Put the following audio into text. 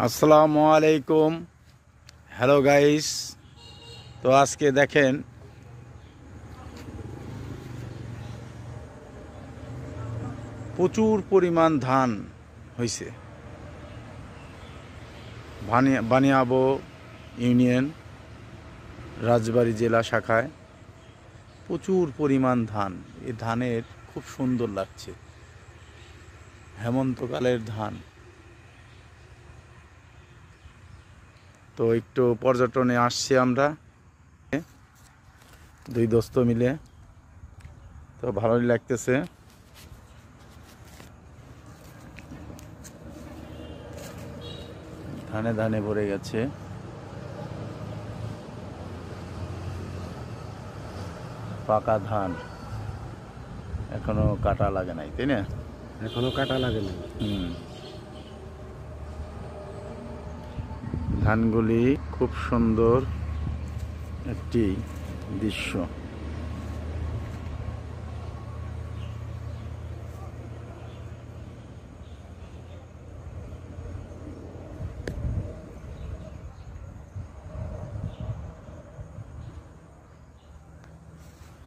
আসসালামু আলাইকুম। Hello guys, তো আজকে দেখেন প্রচুর পরিমাণ ধান হয়েছে বানিয়াবো ইউনিয়ন রাজবাড়ী জেলা শাখায়। প্রচুর পরিমাণ ধান, এই ধানের খুব সুন্দর লাগছে, হেমন্তকালের ধান। তো একটু পর্যটনে আসছি আমরা দুই দোস্ত মিলে, তো ভালোই লাগতেছে। ধানে ধানে ভরে গেছে, পাকা ধান, এখনো কাটা লাগে নাই, তাই না? এখনো কাটা লাগে না। ধানগুলি খুব সুন্দর একটি দৃশ্য।